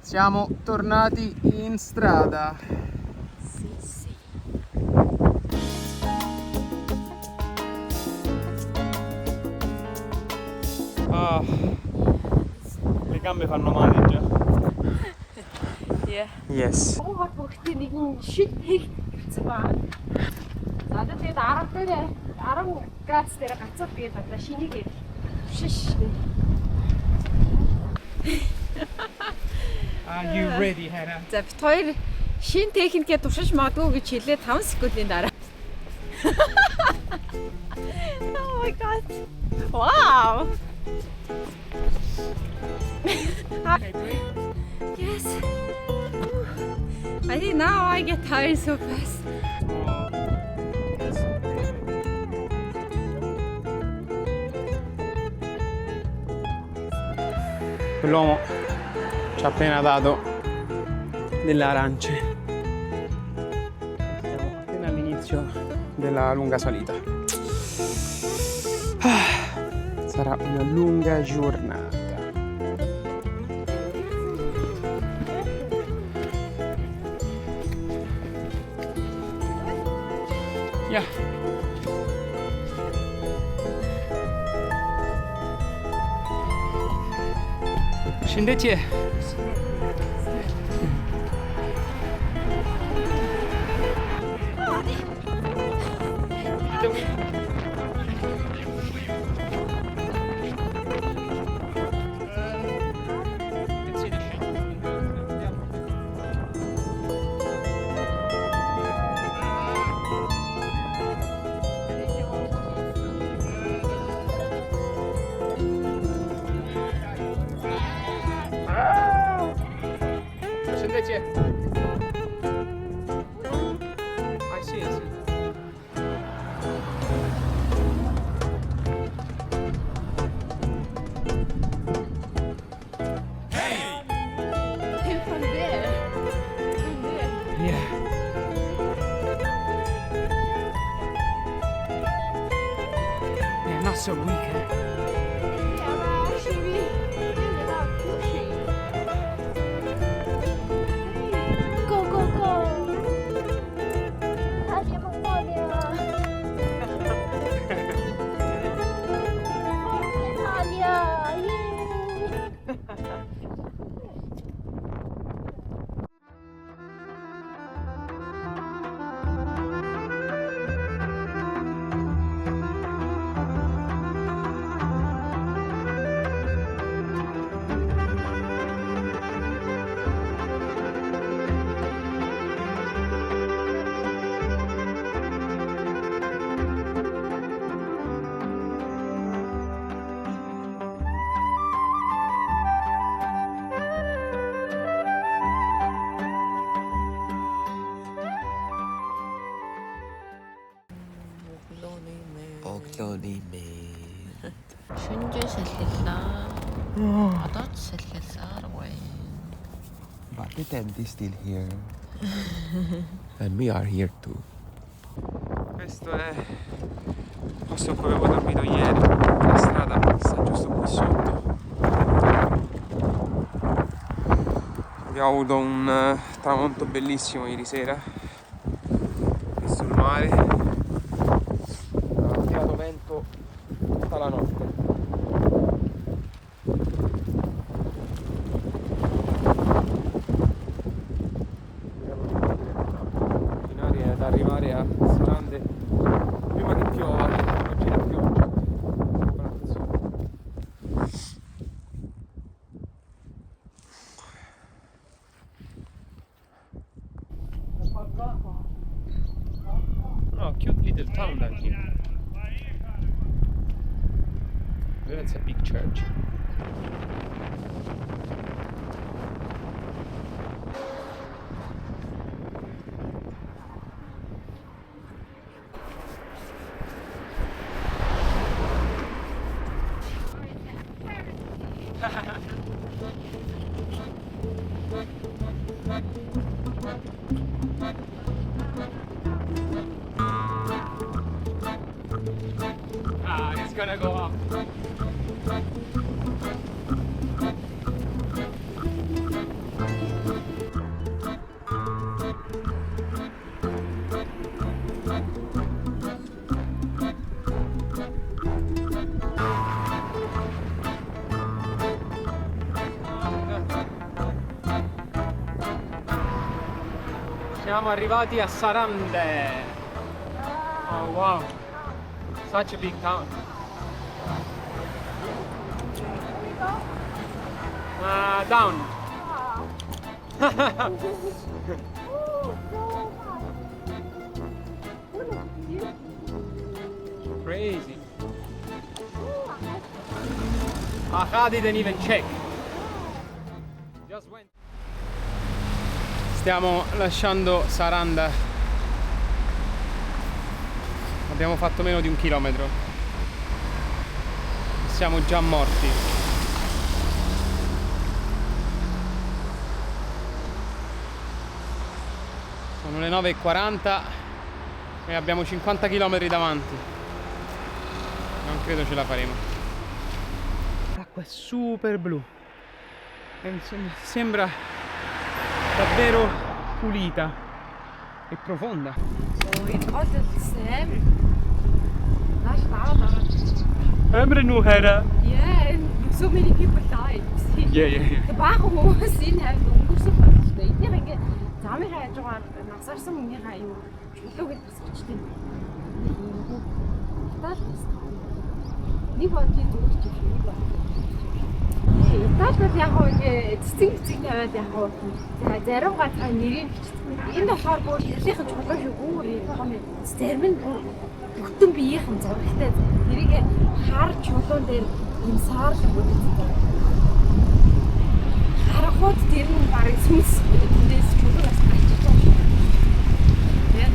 Siamo tornati in strada. Sì, sì. Ah, le gambe fanno male già. Yeah. Yes. Хот бүгдийг нэг нь шид хийх гэсэн байна. За тэгээд 10 дээр 10 градус дээр гацаад тэгээд одоо шинийг шиш. Are you ready, Hannah? За бит хоёр шин техникээ туршиж магадгүй гэж хэлээ 5 секундын дараа. Oh my god. Wow. Yes. I think now I get tired so fast. Quell'uomo ci ha appena dato delle arance. Siamo appena all'inizio della lunga salita. Sarà una lunga giornata. Yeah. Scendete. Scendete. Ah sì, sì. From there. From there. Yeah. Yeah, not so weak, eh? Yeah, but actually we did without pushing. Go, go, go. 다시 몽골이야. 이탈리아. 예. Шүнжээ саллаа. Одоо ч салласаар байна. But the tent is still here. And we are here too. Questo è il posto in cui avevo dormito ieri. La strada passa giusto qui sotto. Abbiamo avuto un tramonto bellissimo ieri sera. Visto il mare. Ha tirato vento tutta la notte. Continuare ad arrivare a Sarande prima che piova. Oggi la pioggia. Oh, cute little town down here. That's a big church. It's gonna go up. Siamo arrivati a Sarande. Oh wow, such a big town. Down. Crazy. Aha didn't even check. Just went. Stiamo lasciando Saranda. Abbiamo fatto meno di 1 chilometro. Siamo già morti. Sono le 9:40 e abbiamo 50 km davanti. Non credo ce la faremo. L'acqua è super blu. Sembra davvero pulita e profonda. Emre Nuhera. Yeah, so many people died. Yeah. Баахан хүмүүс энэ хавьд өнгөрсөн байна шүү дээ. Энийг ингээд замын хайж байгаа насаарсан хүнийхээ аюу чөлөөгээд босчихсон. Италиас нэг бодлын зүгч юм шиг нэг бодлоо. Италиас яг хоо ингээд цэцэг тавиад яг хоо зарим газар нэрийг бичсэн. Энд болохоор бүр ирлийнхэн чулуу шүү гүүр юм. Зарим нь бүтэн биеийнхэн зурагтай. Тэрийг хар чулуун дээр юм саарлаг үлдсэн. Харахад тэр нь барыг сүнс тэндээс чулуугаас гарчиж байгаа. Тэ.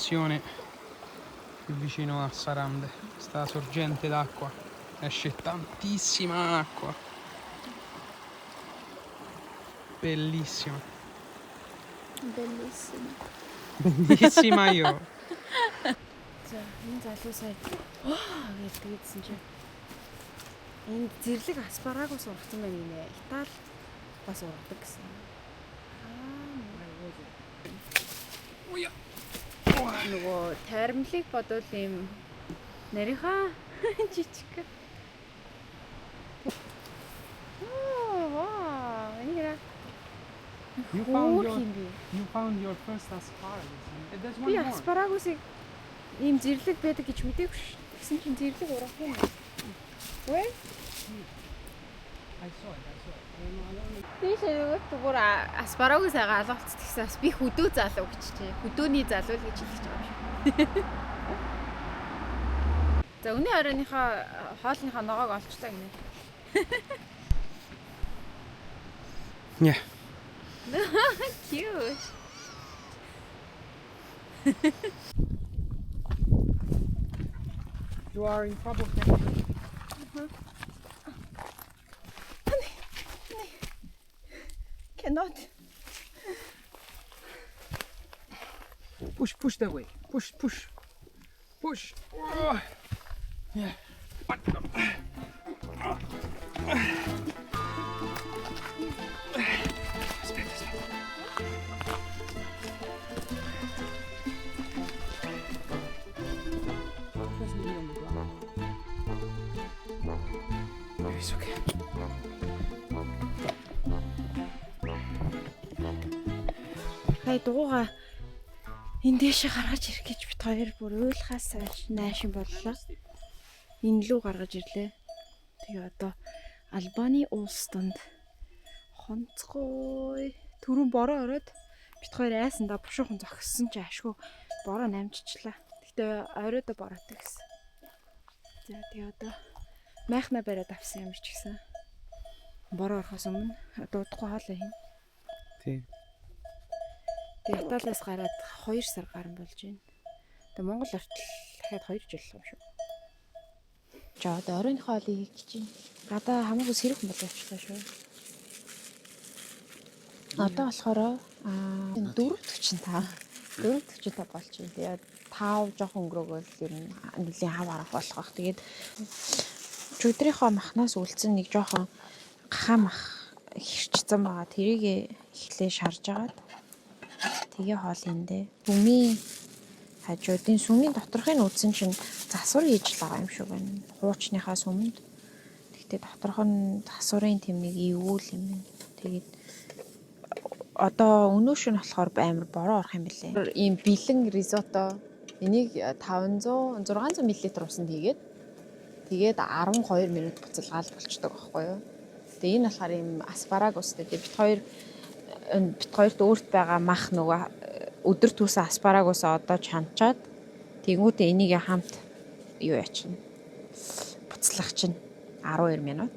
Stazione più vicino a Sarande, sta sorgente d'acqua, esce tantissima acqua, bellissima. Bellissima io. За энэ залуу сая гэж тэгсэн чинь энд зэрлэг аспарагус ургасан байна нэ. Итали бас ургадаг гэсэн. Нөгөө таримлыг бодвол юм нарийнхаа жижиг. Вау, энэ You found your first asparagus. There's one би more. аспарагусыг ийм зэрлэг байдаг гэж мэдээгүй ш. Тэгсэн чинь зэрлэг ургах юм. Where? I saw it. Тийш зүгээр аспарагус гаалгацдаг гэсэн би хөдөө залуу гэж чи. Хөдөөний залуу л гэж хэлж байгаа юм шиг. За өнөө оройныхоо хоолныхоо ногоог олчлаа гинэ. Yeah. Cute. You are in trouble. Cannot. Push that way. Push. Oh. Yeah. It's okay. Хай дууга энэ дэше гаргаж ирэх гэж бит хоёр бүр уйлахаас наашин боллоо. Энэ лүү гаргаж ирлээ. Тэгээ одоо Албаны улс донд хонцгой түрүүн бороо ороод бит хоёр айсандаа бушуухан зогссон чи ашгүй бороо намжчлаа. Гэтэ оройдоо бороотой гэсэн. За тэгээ одоо майхна бариад авсан юм ч гэсэн. Бороо орохоос өмнө дуудахгүй хоолой хийн. Тийм. Тэгээ Италиас гараад 2 сар гарсан болж байна. Тэгээ Монгол ортол дахиад 2 жил юм шүү. За одоо оройн хоолыг хийх гэж байна. Гадаа хамаагүй сэрэг хүн болчихлоо шүү. Одоо болохоор 4:45 болж байна. Тэгээд 5 жоохон өнгөрөөгөл ер нь нэлийн хав арах болох бах. Тэгээд өдрийнхөө махнаас үлдсэн нэг жоохон гахамах хэрчсэн байгаа. Тэрийг эхлээ шарж агаад тэгээ хоол индээ. Бөмийн Хажуудын сүмийн доторхыг үзсэн чинь засвар хийж байгаа юм шиг байна. Хуучныхаа сүмэнд. Гэхдээ доторх нь засварын тэмнийг ивүүл юм байна. Тэгээд одоо өнөөш нь болохоор амар бороо орох юм билээ. Ийм бэлэн ризотто энийг 500 600 мл усанд хийгээд тэгээд 12 минут буцалгаал болчдөг байхгүй юу. Тэгээ энэ болохоор ийм аспарагус гэдэг бит хоёрт өөрт байгаа мах нөгөө өдөр түүсэн аспарагусаа одоо чанчаад тэгngүүтээ энийг хамт юу ячна. Буцлах чинь 12 минут.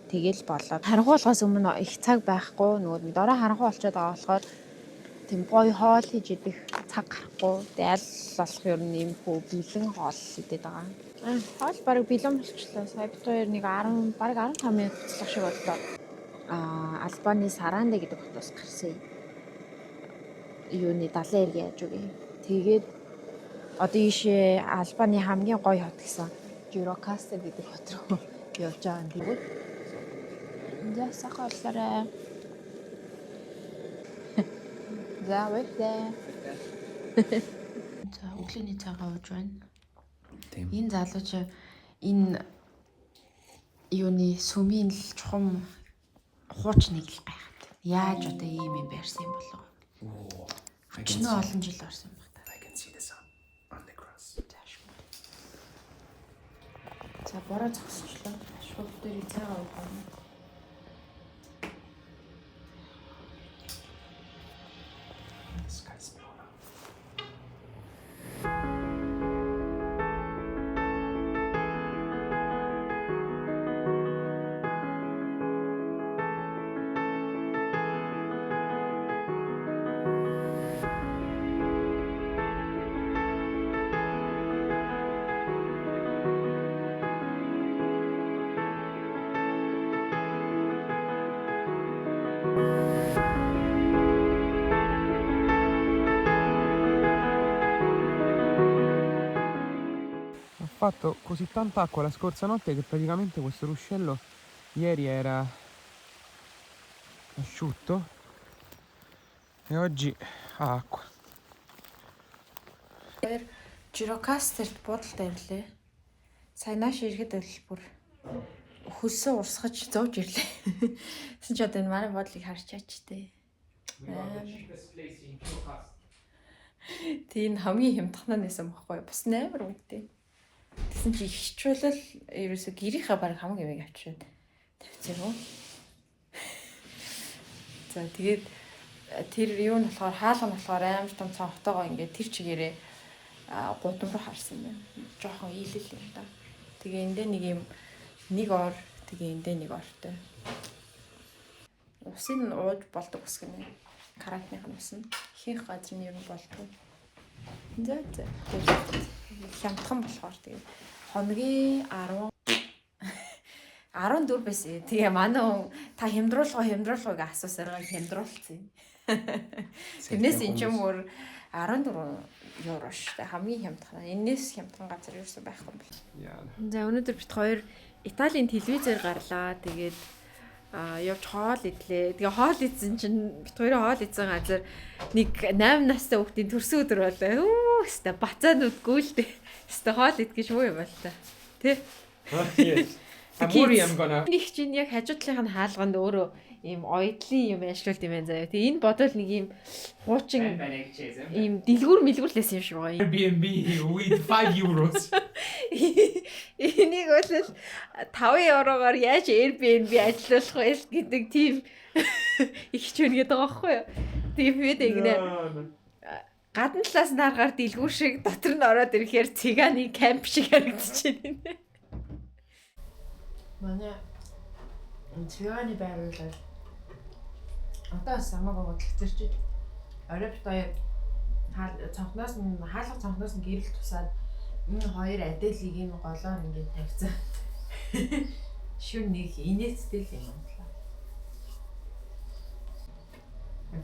Тэгэл болоод харанхуулгаас өмнө их цаг байхгүй нөгөө дорой харанхуй болчиход байгаа болохоор тийм гоё хоол хийж идэх цаг гарахгүй. Тэгээ аль болох ер нь ийм хөө бэлэн хоол идээд байгаа. Хоол бараг бэлэн болчихлоо. Сая бит хоёр нэг 10 бараг 15 минут буцлах шиг боллоо. Албаны Саранде гэдэг хотоос гарсан. Юуны далайн эргийн хажууг. Тэгээд одоо ийшээ Албаны хамгийн гоё хот гэсэн Жирокастер гэдэг хот руу явж байгаа юм. Тэгээд ясахаллаарай. За вэхтэй. За өглөөний цагаа ууж байна. Тийм. Энэ залууч энэ юуны сүмийн л чухам хуучныг л гайхаад. Яаж одоо ийм юм барьсан юм болов? Чиний олон жил орсон юм байна. I can see the sun on the grass. За бороо зогсчлоо. Шууд дээр цагаа уух юм. The sky's blown up. Ho fatto così tanta acqua la scorsa notte che praticamente questo ruscello ieri era asciutto e oggi ha acqua. Жирокастерт буудалтай ирлээ. Саянааш ирэхэд бол бүр хөлсөө урсгаж зовж ирлээ. Тэсэн ч одоо энэ манай буудлыг харчаач тээ. Тийм хамгийн хямдхан нэсэн бохгүй. Бас амар үнэтэй. Тэсэн чи ихчүүлэл ерөөсө гэрийнхаа баг хамаг ямиг авчираад тавьчихсан юм. За тэгээд тэр юу нь болохоор хаалга нь болохоор амар том цонхтойгоо ингээд тэр чигээрээ гудам руу харсан байна. Жохон ийлэл юм да. Тэгээ эндээ нэг юм нэг ор тэгээ эндээ нэг ортой. Усын ууж болдог ус гэнэ. Карантиных нь ус нь ихэнх газар нь ер нь болдог. За. Хямдхан болохоор тэгээ хоногийн 14 байсан. Тэгээ манай хүн та хямдруулах гэж асуусараа хямдруулсан. Тэрнээс энэ ч юм уу 14 евро шүү дээ. Хамгийн хямдхан. Энээс хямдхан газар юусэн байхгүй юм байна. За өнөөдөр бит хоёр Италийн телевизээр гарлаа. Тэгээд явж хоол идлээ. Тэгээ хоол идсэн чинь бит хоёроо хоол идсэн газар нэг 8 настай хүүхдийн төрсөн өдөр болоо. Өстө бацаанууд гүйлдэ. Өстө хоол идэх гэж юу юм бол та. Тэ? Амори юм гоноо. Нэг чинь яг хажуу талынх нь хаалганд өөрөө ийм ойдлын юм ажиллуулт юм байна заяа. Тэгээ энэ бодвол нэг ийм хуучин ийм дэлгүүр мэлгүүрлээс юм шиг байгаа. Airbnb with 5 euros. Энийг бол 5 еврогоор яаж Airbnb ажиллуулах вэ гэдэг тийм их ч үнгээд байгаа байхгүй юу? Тийм үед ингэнэ. Гадна талаас нь харахаар дэлгүүр шиг дотор нь ороод ирэхээр циганы камп шиг харагдчихэв. Манай циганы байрлал одоо самаагаа бодлогцэрч оройтой цонхноос нь хаалга цонхноос нь гэрэл тусаад энэ хоёр адилыг ийм голоор ингээд тавьцсан. Шүн нэг инээдтэй л юм байна.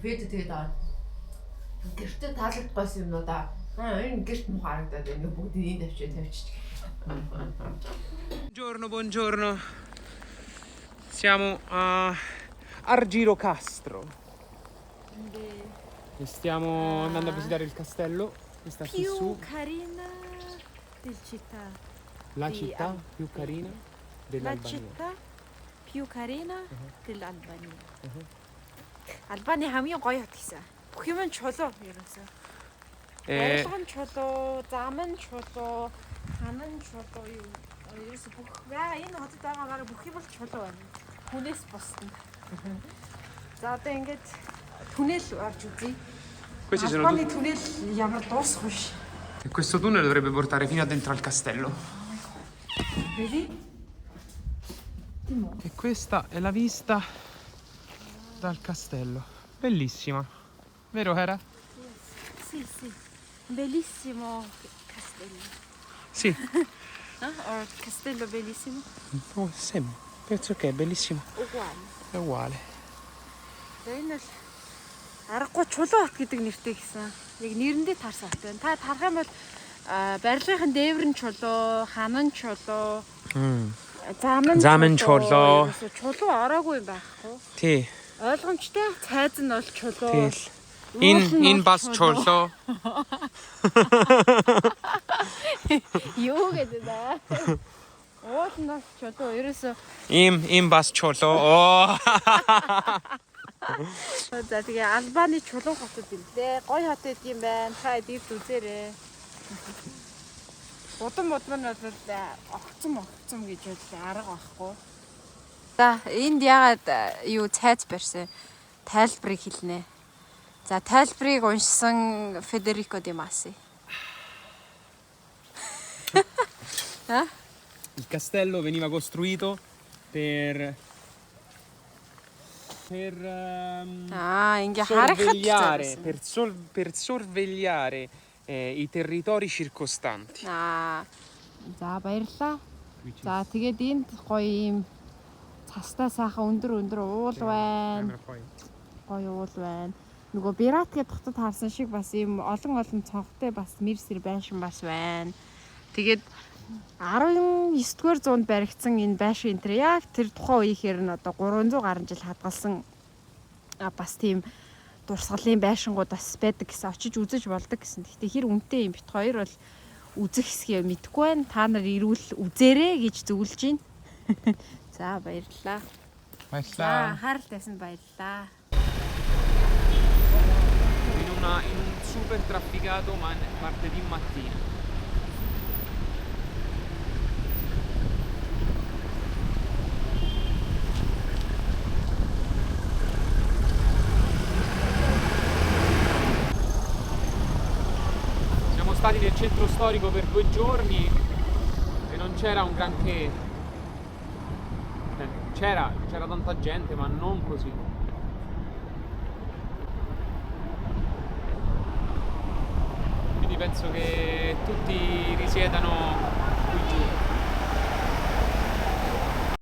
Фэд тэгээд гэртээ таалагдсан юмнуудаа энэ гэрт муу харагдаад ингээд бүгдийг энд тавьчих. Buongiorno. Siamo a Argirocastro. E stiamo andando a visitare il castello. Questa qui più su, carina del città. la di città Al- più carina La dell'Albania. città più carina dell'Albania. Албаны хамгийн гоё хот гэсэн. Бүх юм нь чулуу ерөөсөө. Барилга нь чулуу, зам нь чулуу, хан нь чулуу юу. Ерөөсөө бүх энэ хотод байгаа гараг бүх юм л чулуу байна. Хүнээс бусна. За одоо ингээд түнэл орж үзье. Questi sono Албаны түнэл ямар дуусах биш. E questo tunnel dovrebbe portare fino a dentro al castello. Vedi? E questa è la vista dal castello. Bellissima. Vero Hera? Sì, sì. Bellissimo castello. Sì. Or castello bellissimo. Oh, sembra. Penso che è bellissimo. Uguale. È uguale. За энэ бол аргагүй чулуу хот гэдэг нэртэй гэсэн. Яг нэрэндээ таарсан хот байна. Та тарах юм бол барилгын дээвэр нь чулуу, хан нь чулуу, зам нь чулуу. Ерөөсөө чулуу ороогүй юм байхгүй. Тий. Ойлгомжтой цайз нь бол чулуу. Энэ бас чулуу. Юу гэдэг вэ? Уул нь бас чулуу. Ерөөсөө Им бас чулуу. Оо. за тэгээ Албаны чулуу хотод юм лээ. Гоё хот байд юм байна. Та эдгийд үзээрэй. Удам нь бол огцом гэж бол арга байхгүй. За энд ягаад юу цайз барьсан тайлбарыг хэлнэ. За тайлбарыг уншсан Федерико Де Маси. Il castello veniva costruito per Ингээ харахад per sorvegliare i territori circostanti. За баярлаа. За тэгээд энд гоё юм цастай сайхан өндөр уул байна. Гоё уул байна. Нөгөө Бират гэдэг хотод харсан шиг бас юм олон цонхтой бас мэрсэр байшин бас байна. Тэгээд 19-р зуунд баригдсан энэ байшин энэ яг тэр тухайн үеийнхээр нь одоо 300 гаруй жил хадгалсан бас тийм дурсгалын байшингууд бас байдаг гэсэн очиж үзэж болдог гэсэн. Гэхдээ хэр үнэтэй юм бит хоёр бол үзэх хэсгээ мэдэхгүй байна. Та нар ирүүл үзээрэй гэж зөвлөж байна. За баярлалаа. Баярлалаа. Харал тавьсан баярлалаа. In un super trafficato martedì mattina. Siamo stati nel centro storico per 2 giorni e non c'era un granché. C'era tanta gente, ma non così. Quindi penso che tutti risiedano